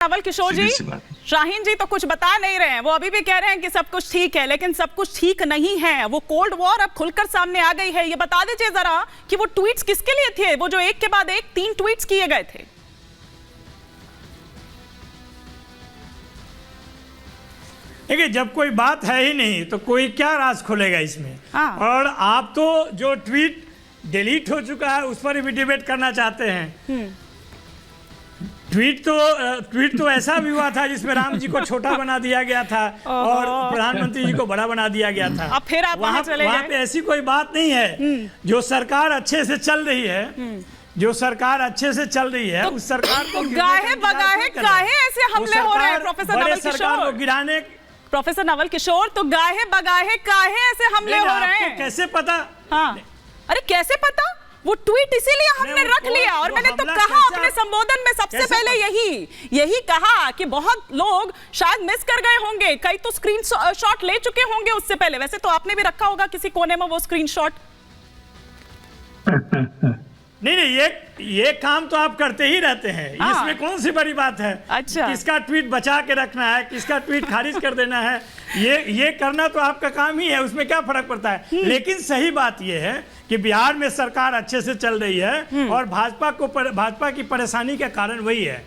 नवल किशोर जी, शाहीन जी तो कुछ बता नहीं रहे हैं। वो अभी भी कह रहे हैं कि सब कुछ ठीक है, लेकिन सब कुछ ठीक नहीं है। वो कोल्ड वॉर अब खुलकर सामने आ गई है। ये बता दीजिए जरा कि वो ट्वीट्स किसके लिए थे, वो जो एक के बाद एक 3 ट्वीट्स किए गए थे। देखिए, जब कोई बात है ही नहीं तो कोई क्या राज खोलेगा इसमें। और आप तो जो ट्वीट डिलीट हो चुका है उस पर भी डिबेट करना चाहते हैं। ट्वीट तो ऐसा भी हुआ था जिसमें राम जी को छोटा बना दिया गया था और प्रधानमंत्री जी को बड़ा बना दिया गया था। अब फिर आप वहां पे ऐसी कोई बात नहीं है। जो सरकार अच्छे से चल रही है, जो सरकार अच्छे से चल रही है, उस सरकार को गाहे बगाहे काहे ऐसे हमले हो रहे हैं प्रोफेसर नवल किशोर? सरकार को गिराने, प्रोफेसर नवल किशोर, तो गाहे बगाहे काहे ऐसे हमले हो रहे हैं? कैसे पता? हाँ, अरे कैसे पता? वो ट्वीट इसीलिए हमने रख लिया। और मैंने तो कहा अपने संबोधन में सबसे पहले यही कहा कि बहुत लोग शायद मिस कर गए होंगे, कई तो स्क्रीनशॉट ले चुके होंगे उससे पहले। वैसे तो आपने भी रखा होगा किसी कोने में वो स्क्रीनशॉट। नहीं, ये काम तो आप करते ही रहते हैं। इसमें कौन सी बड़ी बात है? अच्छा, किसका ट्वीट बचा के रखना है, किसका ट्वीट खारिज कर देना है, ये करना तो आपका काम ही है। उसमें क्या फर्क पड़ता है? लेकिन सही बात ये है कि बिहार में सरकार अच्छे से चल रही है और भाजपा की परेशानी का कारण वही है।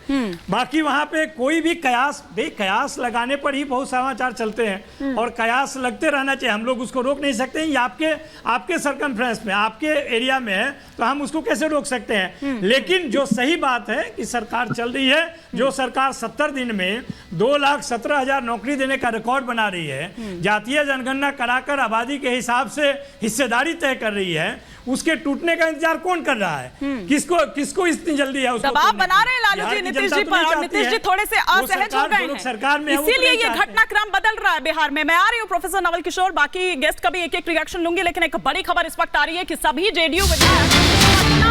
बाकी वहां पे कोई भी कयास लगाने पर ही बहुत समाचार चलते हैं और कयास लगते रहना चाहिए। हम लोग उसको रोक नहीं सकते। ये आपके सर्कमफ्रेंस में, आपके एरिया में है तो हम उसको कैसे रोक सकते हैं? लेकिन जो सही बात है कि सरकार चल रही है, जो सरकार 70 दिन में 2,17,000 नौकरी देने का रिकॉर्ड बना रही है, जातीय जनगणना कराकर आबादी के हिसाब से हिस्सेदारी तय कर रही है, उसके टूटने का इंतजार कौन कर रहा है? किसको इतनी जल्दी है? दबाव बना रहे हैं लालू जी नीतीश जी पर, और नीतीश जी थोड़े से असहज हो गए हैं सरकार में, इसीलिए ये घटनाक्रम बदल रहा है बिहार में। मैं आ रही हूँ प्रोफेसर नवल किशोर, बाकी गेस्ट का भी एक रिएक्शन लूंगी, लेकिन एक बड़ी खबर इस वक्त आ रही है कि सभी जेडीयू विधायक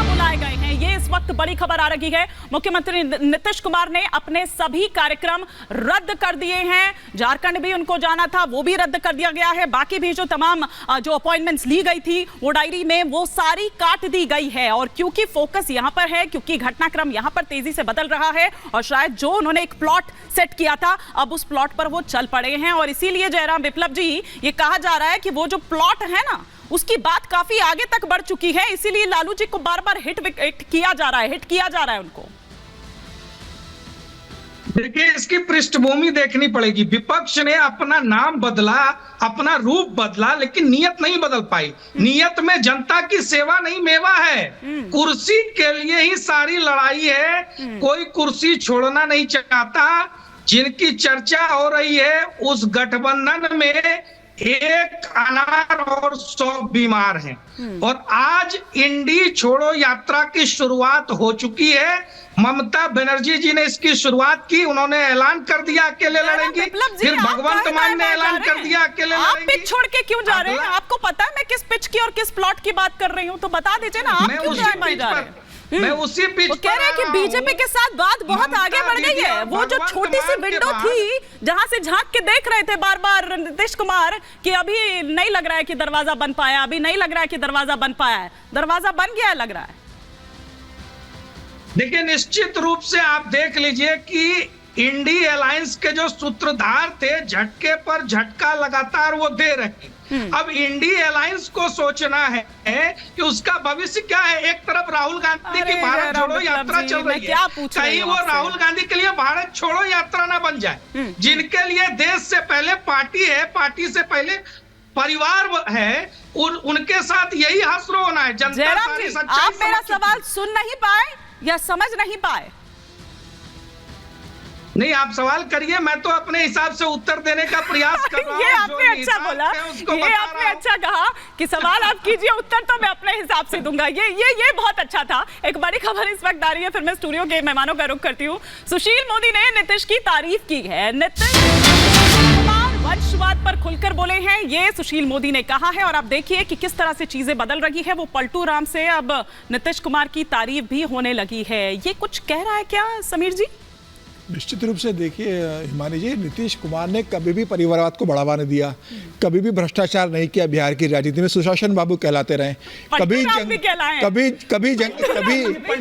बुलाए गए हैं। ये इस वक्त बड़ी खबर आ रही है। मुख्यमंत्री नीतीश कुमार ने अपने सभी कार्यक्रम रद्द कर दिए हैं। झारखंड भी उनको जाना था, वो भी रद्द कर दिया गया है। बाकी भी जो तमाम जो अपॉइंटमेंट्स ली गई थी वो डायरी में, वो सारी काट दी गई है। और क्योंकि फोकस यहां पर है, क्योंकि घटनाक्रम यहां पर तेजी से बदल रहा है और शायद जो उन्होंने एक प्लॉट सेट किया था अब उस प्लॉट पर वो चल पड़े हैं। और इसीलिए जयराम विप्लव जी, ये कहा जा रहा है कि वो जो प्लॉट है ना, उसकी बात काफी आगे तक बढ़ चुकी है। इसीलिए लालू जी को बार-बार हिट किया जा रहा है उनको। देखिए, इसकी पृष्ठभूमि देखनी पड़ेगी। विपक्ष ने अपना नाम बदला, अपना रूप बदला, लेकिन नियत नहीं बदल पाई। नियत में जनता की सेवा नहीं मेवा है। कुर्सी के लिए ही सारी लड़ाई है। कोई कुर्सी छोड़ना नहीं चाहता। जिनकी चर्चा हो रही है उस गठबंधन में एक अनार और 100 बीमार हैं। और आज इंडी छोड़ो यात्रा की शुरुआत हो चुकी है। ममता बनर्जी जी ने इसकी शुरुआत की। उन्होंने ऐलान कर दिया अकेले लड़ेंगी, फिर भगवंत मान ने ऐलान कर दिया अकेले लड़ेंगी। आप पिच छोड़ के क्यों जा रहे हैं? आपको पता है मैं किस पिच की और किस प्लॉट की बात कर रही हूँ, तो बता दीजिए ना, आप क्यों जा रहे हैं? मैं उसी पिच पर कह रहे हैं कि बीजेपी के साथ बात बहुत आगे बढ़ गई है। वो जो छोटी सी विंडो थी जहां से झांक के देख रहे थे बार बार नीतीश कुमार कि अभी नहीं लग रहा है कि दरवाजा बन पाया, अभी नहीं लग रहा है कि दरवाजा बन पाया है, दरवाजा बन गया है लग रहा है। देखिए, निश्चित रूप से आप देख लीजिए कि इंडी अलायंस के जो सूत्रधार थे, झटके पर झटका लगातार वो दे रहे हैं। अब इंडी अलायंस को सोचना है कि उसका भविष्य क्या है। एक तरफ राहुल गांधी की भारत छोड़ो यात्रा चल रही है, कहीं वो राहुल गांधी के लिए भारत छोड़ो यात्रा ना बन जाए। जिनके लिए देश से पहले पार्टी है, पार्टी से पहले परिवार है, उनके साथ यही हसरो होना है। जनता सारी सच्चाई आप मेरा सवाल सुन नहीं पाए या समझ नहीं पाए? नहीं, आप सवाल करिए, मैं तो अपने हिसाब से उत्तर देने का प्रयास कर रहा हूं। ये आपने अच्छा बोला, ये आपने अच्छा कहा कि सवाल आप कीजिए, उत्तर तो मैं अपने हिसाब से दूंगा। ये बहुत अच्छा था। एक बड़ी खबर इस वक्त आ रही है, फिर मैं स्टूडियो के मेहमानों का रुख करती हूँ। सुशील मोदी ने नीतीश की तारीफ की है। नीतीश कुमार वंशवाद पर खुलकर बोले हैं, ये सुशील मोदी ने कहा है। और आप देखिए कि किस तरह से चीजें बदल रही है। वो पलटू राम से अब नीतीश कुमार की तारीफ भी होने लगी है। ये कुछ कह रहा है क्या समीर जी? निश्चित रूप से देखिए हिमानी जी, नीतीश कुमार ने कभी भी परिवारवाद को बढ़ावा नहीं दिया, कभी भी भ्रष्टाचार नहीं किया। बिहार की राजनीति में सुशासन बाबू कहलाते रहे।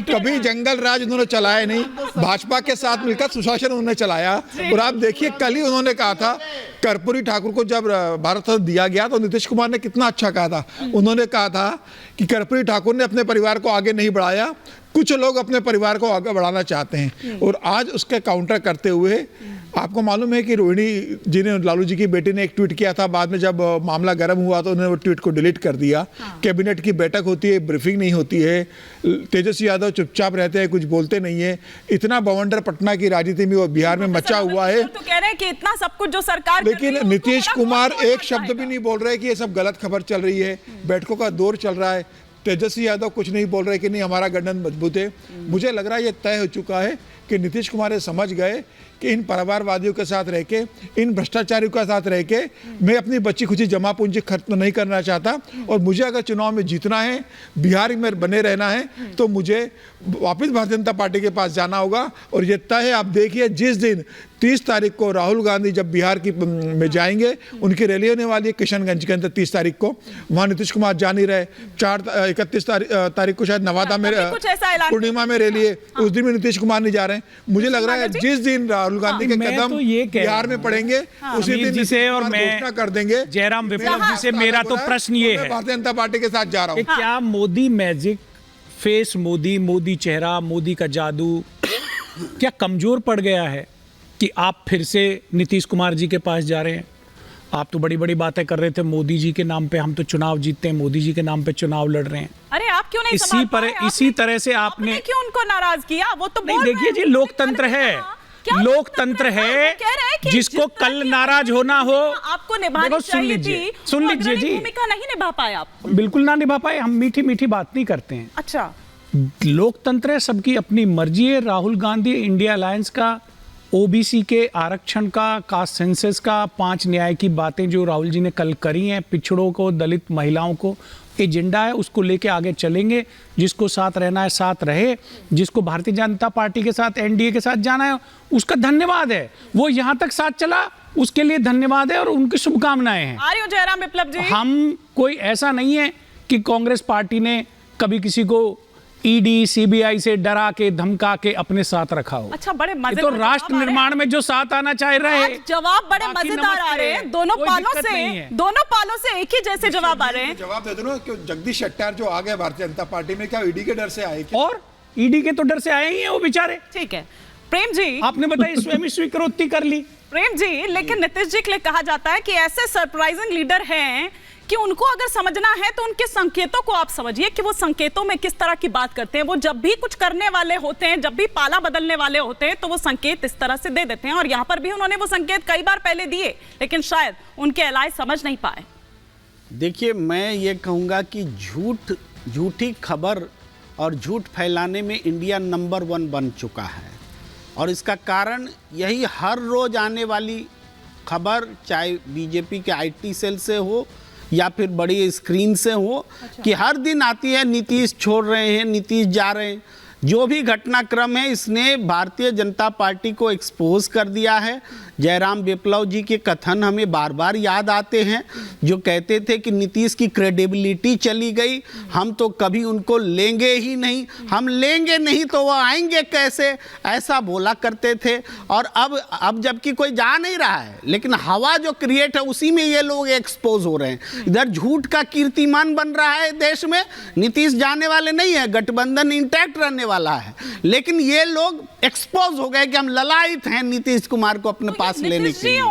कभी जंगल राज उन्होंने चलाया नहीं, भाजपा के साथ मिलकर सुशासन उन्होंने चलाया। और आप देखिए कल ही उन्होंने कहा था, कर्पूरी ठाकुर को जब भारत रत्न दिया गया तो नीतीश कुमार ने कितना अच्छा कहा था। उन्होंने कहा था कि कर्पूरी ठाकुर ने अपने परिवार को आगे नहीं बढ़ाया, कुछ लोग अपने परिवार को आगे बढ़ाना चाहते हैं। और आज उसके काउंटर करते हुए आपको मालूम है कि रोहिणी जी ने, लालू जी की बेटी ने एक ट्वीट किया था, बाद में जब मामला गर्म हुआ तो उन्होंने वो ट्वीट को डिलीट कर दिया। कैबिनेट की बैठक होती है, ब्रीफिंग नहीं होती है, तेजस्वी यादव चुपचाप रहते हैं, कुछ बोलते नहीं है। इतना बवंडर पटना की राजनीति में और बिहार में मचा हुआ है। तो कह रहे हैं कि इतना सब कुछ जो सरकार, लेकिन नीतीश कुमार एक शब्द भी नहीं बोल रहे कि ये सब गलत खबर चल रही है, बैठकों का दौर चल रहा है। तेजस्वी यादव कुछ नहीं बोल रहे कि नहीं हमारा गठबंधन मजबूत है। मुझे लग रहा है ये तय हो चुका है कि नीतीश कुमार समझ गए कि इन परिवारवादियों के साथ रह के, इन भ्रष्टाचारियों के साथ रह के मैं अपनी बच्ची खुची जमा पूंजी खर्च नहीं करना चाहता। और मुझे अगर चुनाव में जीतना है, बिहार में बने रहना है, तो मुझे वापस भारतीय जनता पार्टी के पास जाना होगा। और ये तय है। आप देखिए जिस दिन 30 तारीख को राहुल गांधी जब बिहार की में जाएंगे, उनकी रैली होने वाली है किशनगंज के अंदर 30 तारीख को, वहाँ नीतीश कुमार जा नहीं रहे। 31 तारीख को शायद नवादा में, पूर्णिमा में रैली है, उस दिन भी नीतीश कुमार नहीं जा रहे हैं। मुझे लग रहा है जिस दिन राहुल गांधी के कदम तो बिहार में पड़ेंगे, उसी दिन जिसे और मैं घोषणा कर देंगे जयराम विप्लव जी से मेरा तो प्रश्न ये है, भारतीय जनता पार्टी के साथ जा रहा हूँ। क्या मोदी मैजिक, फेस मोदी, मोदी चेहरा, मोदी का जादू क्या कमजोर पड़ गया है कि आप फिर से नीतीश कुमार जी के पास जा रहे हैं? आप तो बड़ी बड़ी बातें कर रहे थे, मोदी जी के नाम पे हम तो चुनाव जीतते हैं, मोदी जी के नाम पे चुनाव लड़ रहे हैं। अरे आप क्यों नहीं इसी तरह से आपने क्यों उनको नाराज किया? वो तो नहीं, देखिए जी, लोकतंत्र है, लोकतंत्र है, जिसको कल नाराज होना हो आपको निभानी चाहिए थी। सुन लीजिए जी, भूमिका नहीं निभा पाए आप, बिल्कुल ना निभा पाए। हम मीठी मीठी बात नहीं करते हैं। अच्छा, लोकतंत्र है, सबकी अपनी मर्जी है। राहुल गांधी इंडिया अलायंस का, ओबीसी के आरक्षण का, कास्ट सेंसस का, 5 न्याय की बातें जो राहुल जी ने कल करी हैं, पिछड़ों को, दलित महिलाओं को, एजेंडा है, उसको लेके आगे चलेंगे। जिसको साथ रहना है साथ रहे, जिसको भारतीय जनता पार्टी के साथ, एनडीए के साथ जाना है उसका धन्यवाद है, वो यहाँ तक साथ चला, उसके लिए धन्यवाद है और उनकी शुभकामनाएं हैं। आ रही हो जयराम विप्लव जी। हम कोई ऐसा नहीं है कि कांग्रेस पार्टी ने कभी किसी को ईडी सीबीआई से डरा के धमका के अपने साथ रखा हो। अच्छा, बड़े मजे तो राष्ट्र निर्माण में जो साथ आना चाह रहे हैं, जवाब बड़े मजेदार आ रहे हैं। दोनों पालों से एक ही जैसे जवाब आ रहे हैं। जवाब दे दो ना, क्यों जगदीश शेट्टर जो आ गए भारतीय जनता पार्टी में, क्या ईडी के डर से आए? और ईडी के तो डर से आए ही हैं वो बेचारे। ठीक है प्रेम जी, आपने बताया स्वयं स्वीकृति कर ली प्रेम जी, लेकिन नीतीश जी के लिए कहा जाता है कि ऐसे सरप्राइजिंग लीडर हैं कि उनको अगर समझना है तो उनके संकेतों को आप समझिए कि वो संकेतों में किस तरह की बात करते हैं। वो जब भी कुछ करने वाले होते हैं, जब भी पाला बदलने वाले होते हैं, तो वो संकेत इस तरह से दे देते हैं। और यहाँ पर भी उन्होंने वो संकेत कई बार पहले दिए, लेकिन शायद उनके एलाय समझ नहीं पाए। देखिए, मैं ये कहूँगा कि झूठी खबर और झूठ फैलाने में इंडिया नंबर 1 बन चुका है। और इसका कारण यही, हर रोज आने वाली खबर, चाहे बीजेपी के आईटी सेल से हो या फिर बड़ी स्क्रीन से हो, कि हर दिन आती है नीतीश छोड़ रहे हैं, नीतीश जा रहे हैं। जो भी घटनाक्रम है, इसने भारतीय जनता पार्टी को एक्सपोज कर दिया है। जयराम विप्लव जी के कथन हमें बार बार याद आते हैं, जो कहते थे कि नीतीश की क्रेडिबिलिटी चली गई, हम तो कभी उनको लेंगे ही नहीं, हम लेंगे नहीं तो वो आएंगे कैसे, ऐसा बोला करते थे। और अब जबकि कोई जा नहीं रहा है, लेकिन हवा जो क्रिएट है उसी में ये लोग एक्सपोज हो रहे हैं। इधर झूठ का कीर्तिमान बन रहा है देश में। नीतीश जाने वाले नहीं है, गठबंधन इंटैक्ट रहने वाला है, लेकिन ये लोग एक्सपोज हो गए कि हम ललायत हैं नीतीश कुमार को अपने पास लेने के लिए।